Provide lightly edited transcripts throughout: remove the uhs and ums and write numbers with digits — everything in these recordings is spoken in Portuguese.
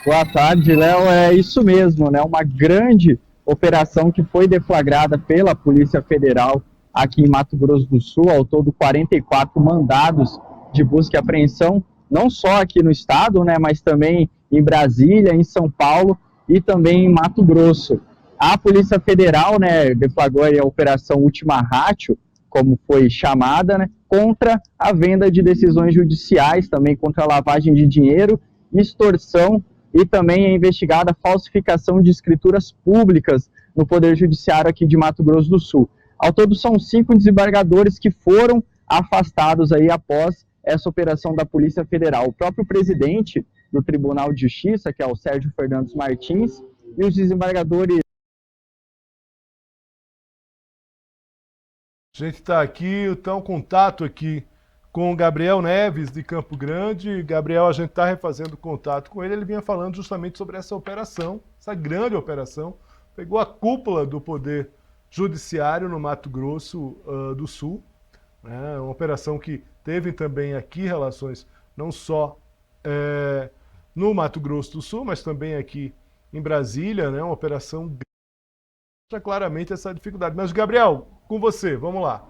Boa tarde, Léo. É isso mesmo, né? Uma grande operação que foi deflagrada pela Polícia Federal aqui em Mato Grosso do Sul, ao todo 44 mandados de busca e apreensão, não só aqui no estado, né, mas também em Brasília, em São Paulo e também em Mato Grosso. A Polícia Federal, né, deflagrou a Operação Última Ratio, como foi chamada, né, contra a venda de decisões judiciais, também contra a lavagem de dinheiro, extorsão e também é investigada a falsificação de escrituras públicas no Poder Judiciário aqui de Mato Grosso do Sul. Ao todo, são 5 desembargadores que foram afastados aí após essa operação da Polícia Federal. O próprio presidente do Tribunal de Justiça, que é o Sérgio Fernandes Martins, e os desembargadores. A gente está aqui, então, contato aqui com o Gabriel Neves, de Campo Grande. Gabriel, a gente está refazendo contato com ele. Ele vinha falando justamente sobre essa operação, essa grande operação. Pegou a cúpula do Poder Judiciário no Mato Grosso do Sul. Né? Uma operação que teve também aqui relações não só no Mato Grosso do Sul, mas também aqui em Brasília, né? Uma operação grande. Mostra claramente essa dificuldade. Mas, Gabriel, com você, vamos lá.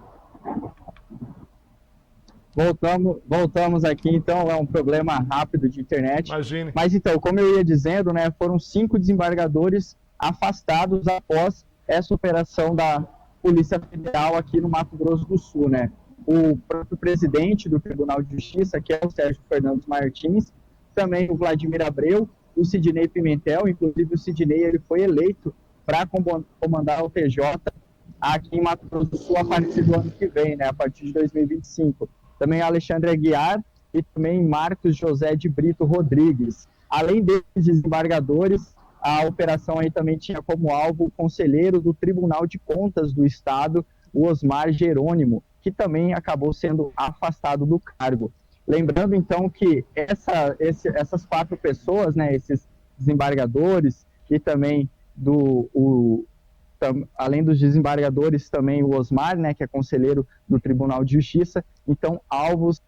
Voltamos aqui, então, é um problema rápido de internet. Imagine. Mas então, como eu ia dizendo, né, foram 5 desembargadores afastados após essa operação da Polícia Federal aqui no Mato Grosso do Sul, né? O próprio presidente do Tribunal de Justiça, que é o Sérgio Fernandes Martins, também o Vladimir Abreu, o Sidney Pimentel, inclusive o Sidney ele foi eleito para comandar o TJ aqui em Mato Grosso do Sul a partir do ano que vem, né, a partir de 2025. Também Alexandre Aguiar e também Marcos José de Brito Rodrigues. Além desses desembargadores, a operação aí também tinha como alvo o conselheiro do Tribunal de Contas do Estado, o Osmar Jerônimo, que também acabou sendo afastado do cargo. Lembrando, então, que essas 4 pessoas, né, esses desembargadores e também além dos desembargadores, também o Osmar, né, que é conselheiro do Tribunal de Justiça, então alvos.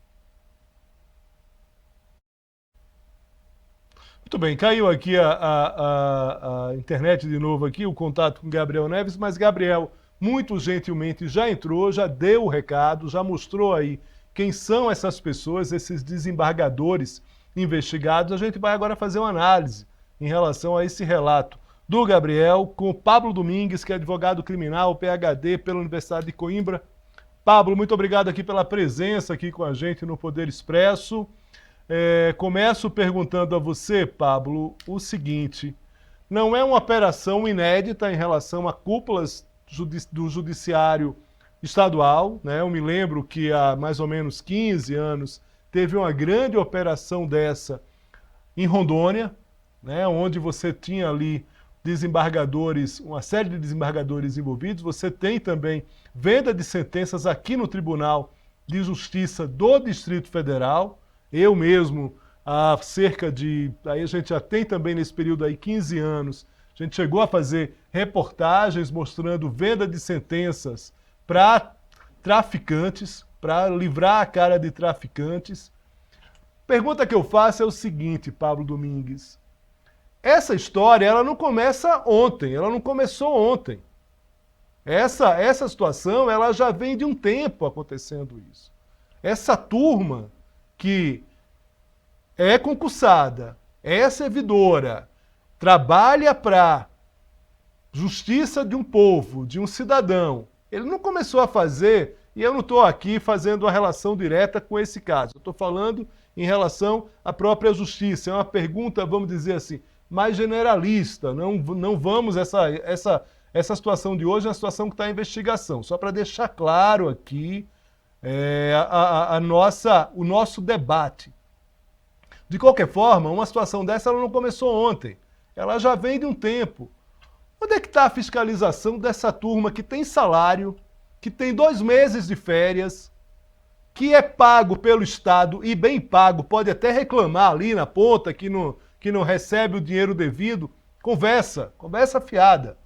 Muito bem, caiu aqui a internet de novo aqui, o contato com Gabriel Neves, mas Gabriel, muito gentilmente, já entrou, já deu o recado, já mostrou aí quem são essas pessoas, esses desembargadores investigados. A gente vai agora fazer uma análise em relação a esse relato do Gabriel com o Pablo Domingues, que é advogado criminal, PhD pela Universidade de Coimbra. Pablo, muito obrigado aqui pela presença aqui com a gente no Poder Expresso. Começo perguntando a você, Pablo, o seguinte: não é uma operação inédita em relação a cúpulas do judiciário estadual, né? Eu me lembro que há mais ou menos 15 anos teve uma grande operação dessa em Rondônia, né? Onde você tinha ali desembargadores, uma série de desembargadores envolvidos. Você tem também venda de sentenças aqui no Tribunal de Justiça do Distrito Federal. Eu mesmo, há cerca de... Aí a gente já tem também nesse período aí 15 anos, a gente chegou a fazer reportagens mostrando venda de sentenças para traficantes, para livrar a cara de traficantes. Pergunta que eu faço é o seguinte, Pablo Domingues. Essa história, ela não começa ontem, ela não começou ontem. Essa situação, ela já vem de um tempo acontecendo isso. Essa turma que é concursada, é servidora, trabalha para justiça de um povo, de um cidadão, ele não começou a fazer, e eu não estou aqui fazendo uma relação direta com esse caso, eu estou falando em relação à própria justiça. É uma pergunta, vamos dizer assim, mais generalista. Não vamos, essa situação de hoje é uma situação que está em investigação. Só para deixar claro aqui o nosso debate. De qualquer forma, uma situação dessa ela não começou ontem. Ela já vem de um tempo. Onde é que está a fiscalização dessa turma que tem salário, que tem 2 meses de férias, que é pago pelo Estado e bem pago, pode até reclamar ali na ponta que não recebe o dinheiro devido? Conversa fiada.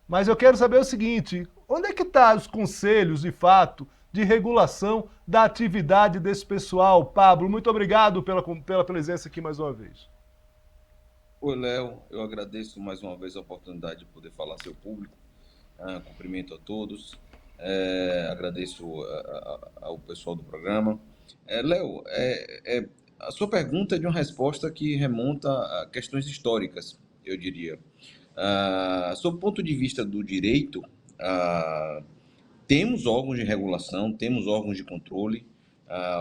Mas eu quero saber o seguinte: onde é que estão os conselhos, de fato, de regulação da atividade desse pessoal? Pablo, muito obrigado pela presença aqui mais uma vez. Oi, Léo, eu agradeço mais uma vez a oportunidade de poder falar ao seu público. Cumprimento a todos. Agradeço ao pessoal do programa. Léo, a sua pergunta é de uma resposta que remonta a questões históricas, eu diria. Sob o ponto de vista do direito, ah, temos órgãos de regulação, temos órgãos de controle,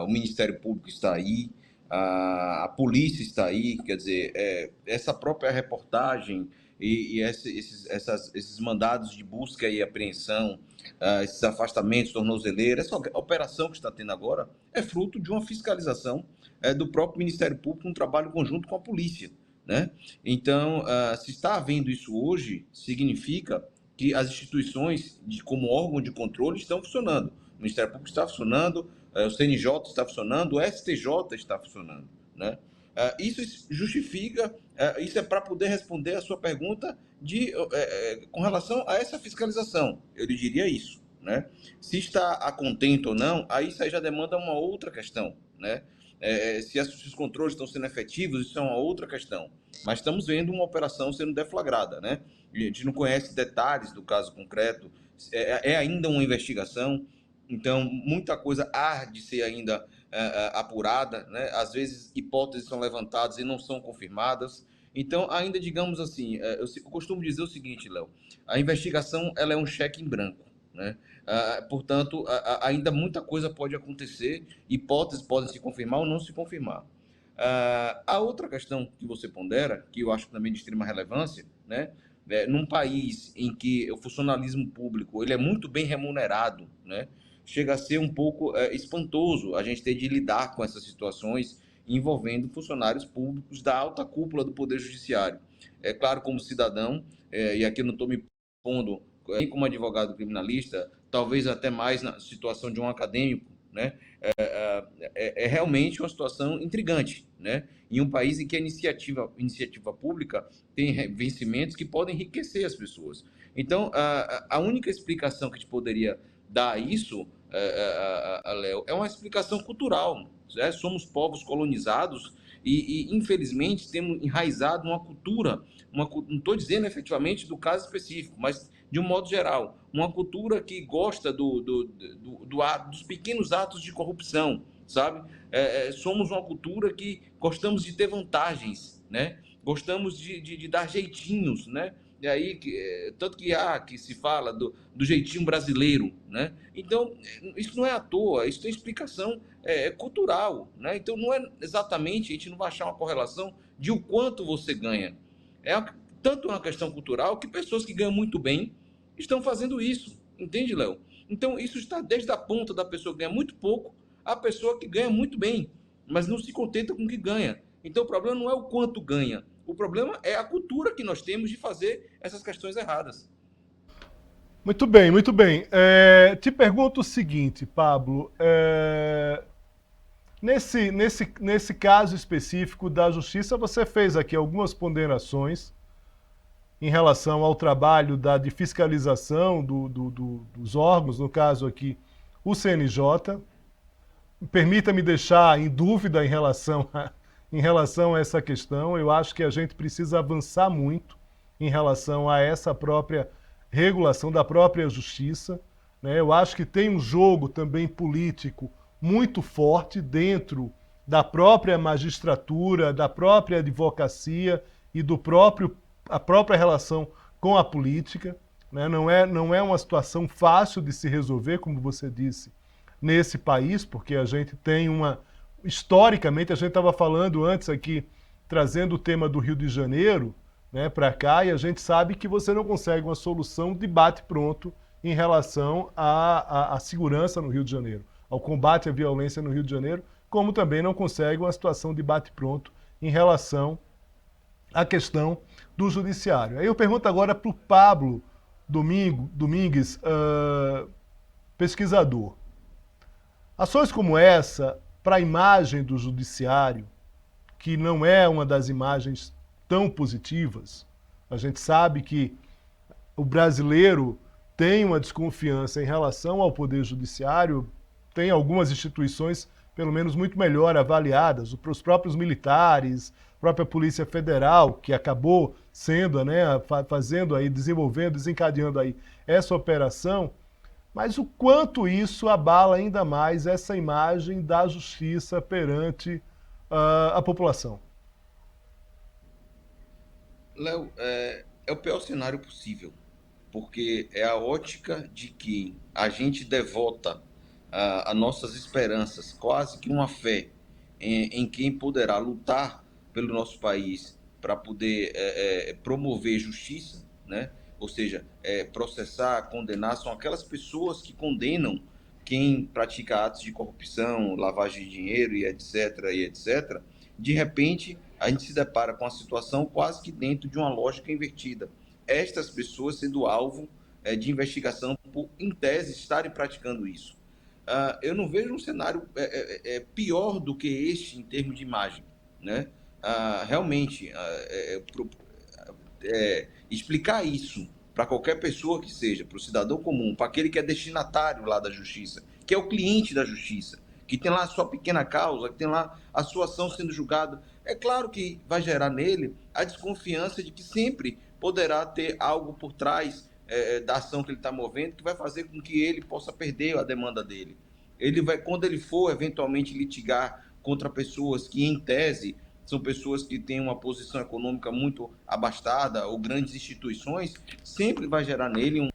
o Ministério Público está aí, a polícia está aí, quer dizer, essa própria reportagem e esses mandados de busca e apreensão, esses afastamentos, tornozeleiras, essa operação que está tendo agora é fruto de uma fiscalização do próprio Ministério Público, um trabalho conjunto com a polícia, né? Então, se está havendo isso hoje, significa que as instituições, como órgão de controle, estão funcionando. O Ministério Público está funcionando, o CNJ está funcionando, o STJ está funcionando, né? Isso justifica, isso é para poder responder a sua pergunta com relação a essa fiscalização. Eu lhe diria isso, né? Se está a contento ou não, aí isso aí já demanda uma outra questão, né? Se os controles estão sendo efetivos, isso é uma outra questão. Mas estamos vendo uma operação sendo deflagrada, né? A gente não conhece detalhes do caso concreto, é ainda uma investigação, então muita coisa há de ser ainda apurada, né? Às vezes hipóteses são levantadas e não são confirmadas. Então, ainda digamos assim, eu costumo dizer o seguinte, Léo, a investigação ela é um cheque em branco, né? Portanto, ainda muita coisa pode acontecer, hipóteses podem se confirmar ou não se confirmar. A outra questão que você pondera, que eu acho também de extrema relevância, né? Num país em que o funcionalismo público ele é muito bem remunerado, né? Chega a ser um pouco espantoso a gente ter de lidar com essas situações envolvendo funcionários públicos da alta cúpula do Poder Judiciário. É claro, como cidadão, e aqui eu não estou me pondo nem como advogado criminalista, talvez até mais na situação de um acadêmico, né? É realmente uma situação intrigante, né? Em um país em que a iniciativa pública tem vencimentos que podem enriquecer as pessoas. Então, a única explicação que a gente poderia dar a isso, Léo, é uma explicação cultural, né? Somos povos colonizados e infelizmente, temos enraizado uma cultura, não estou dizendo efetivamente do caso específico, mas de um modo geral, uma cultura que gosta dos pequenos atos de corrupção, sabe? Somos uma cultura que gostamos de ter vantagens, né? Gostamos de dar jeitinhos, né? E aí, tanto que se fala do jeitinho brasileiro, né? Então, isso não é à toa, isso tem explicação cultural, né? Então, não é exatamente, a gente não vai achar uma correlação de o quanto você ganha. Tanto uma questão cultural que pessoas que ganham muito bem estão fazendo isso, entende, Léo? Então, isso está desde a ponta da pessoa que ganha muito pouco à pessoa que ganha muito bem, mas não se contenta com o que ganha. Então, o problema não é o quanto ganha, o problema é a cultura que nós temos de fazer essas questões erradas. Muito bem, muito bem. Te pergunto o seguinte, Pablo. Nesse caso específico da Justiça, você fez aqui algumas ponderações em relação ao trabalho de fiscalização dos órgãos, no caso aqui, o CNJ. Permita-me deixar em dúvida em relação a essa questão. Eu acho que a gente precisa avançar muito em relação a essa própria regulação da própria justiça, né? Eu acho que tem um jogo também político muito forte dentro da própria magistratura, da própria advocacia e a própria relação com a política, né? Não é uma situação fácil de se resolver, como você disse, nesse país, porque a gente tem historicamente, a gente estava falando antes aqui, trazendo o tema do Rio de Janeiro, né, para cá, e a gente sabe que você não consegue uma solução de bate-pronto em relação à segurança no Rio de Janeiro, ao combate à violência no Rio de Janeiro, como também não consegue uma situação de bate-pronto em relação à questão do judiciário. Aí eu pergunto agora para o Pablo Domingues, pesquisador. Ações como essa, para a imagem do judiciário, que não é uma das imagens tão positivas, a gente sabe que o brasileiro tem uma desconfiança em relação ao poder judiciário, tem algumas instituições, pelo menos, muito melhor avaliadas, os próprios militares, própria Polícia Federal, que acabou sendo, né, fazendo aí, desenvolvendo, desencadeando aí essa operação, mas o quanto isso abala ainda mais essa imagem da justiça perante a população. Léo, é o pior cenário possível, porque é a ótica de que a gente devota as nossas esperanças, quase que uma fé em quem poderá lutar pelo nosso país para poder promover justiça, né? Ou seja, processar, condenar, são aquelas pessoas que condenam quem pratica atos de corrupção, lavagem de dinheiro e etc, e etc. De repente, a gente se depara com a situação quase que dentro de uma lógica invertida. Estas pessoas sendo alvo de investigação por, em tese, estarem praticando isso. Eu não vejo um cenário pior do que este em termos de imagem, né? Realmente, explicar isso para qualquer pessoa que seja, para o cidadão comum, para aquele que é destinatário lá da justiça, que é o cliente da justiça, que tem lá a sua pequena causa, que tem lá a sua ação sendo julgada, é claro que vai gerar nele a desconfiança de que sempre poderá ter algo por trás da ação que ele está movendo, que vai fazer com que ele possa perder a demanda dele. Ele vai, quando ele for eventualmente litigar contra pessoas que, em tese, são pessoas que têm uma posição econômica muito abastada ou grandes instituições, sempre vai gerar nele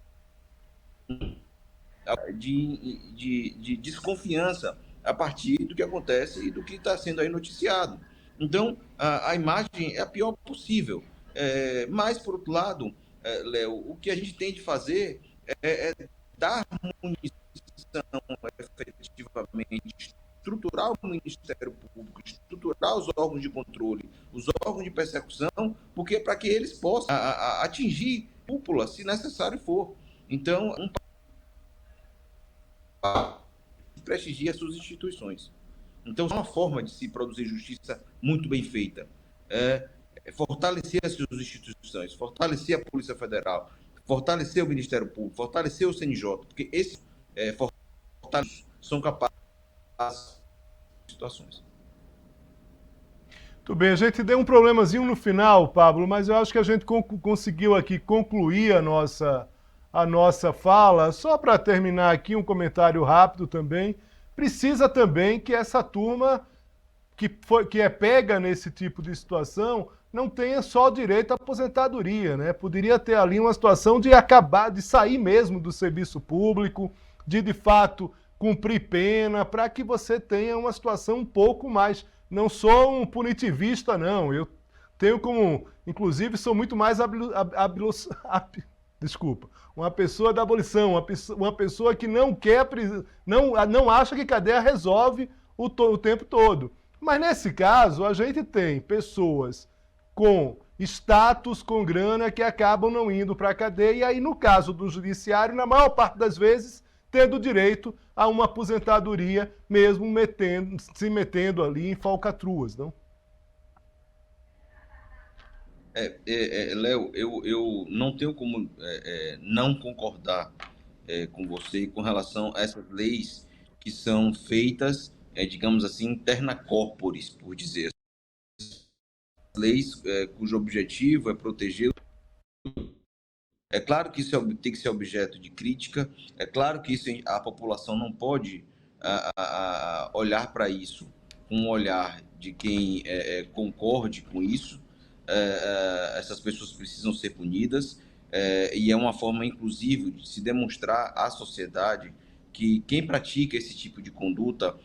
de desconfiança a partir do que acontece e do que está sendo aí noticiado. Então, a imagem é a pior possível. Mas, por outro lado, Léo, o que a gente tem de fazer é dar munição efetivamente, estruturar o Ministério Público, estruturar os órgãos de controle, os órgãos de persecução, porque para que eles possam atingir cúpula, se necessário for. Então, prestigia suas instituições. Então, é uma forma de se produzir justiça muito bem feita. Fortalecer as suas instituições, fortalecer a Polícia Federal, fortalecer o Ministério Público, fortalecer o CNJ, porque esses são capazes de situações. Tudo bem, a gente deu um problemazinho no final, Pablo, mas eu acho que a gente conseguiu aqui concluir a nossa fala. Só para terminar aqui, um comentário rápido também. Precisa também que essa turma que é pega nesse tipo de situação não tenha só direito à aposentadoria, né? Poderia ter ali uma situação de acabar, de sair mesmo do serviço público, de fato cumprir pena, para que você tenha uma situação um pouco mais. Não sou um punitivista, não. Eu tenho como, inclusive, sou muito mais desculpa, uma pessoa da abolição, uma pessoa que não quer, não acha que cadeia resolve o tempo todo. Mas nesse caso, a gente tem pessoas com status, com grana, que acabam não indo para a cadeia, e aí no caso do judiciário, na maior parte das vezes, tendo direito a uma aposentadoria, mesmo se metendo ali em falcatruas, não? Léo, eu não tenho como não concordar com você com relação a essas leis que são feitas, digamos assim, interna corporis, por dizer. Leis cujo objetivo é proteger. É claro que isso tem que ser objeto de crítica, é claro que isso, a população não pode olhar para isso com um olhar de quem concorde com isso. Essas pessoas precisam ser punidas, e é uma forma, inclusive, de se demonstrar à sociedade que quem pratica esse tipo de conduta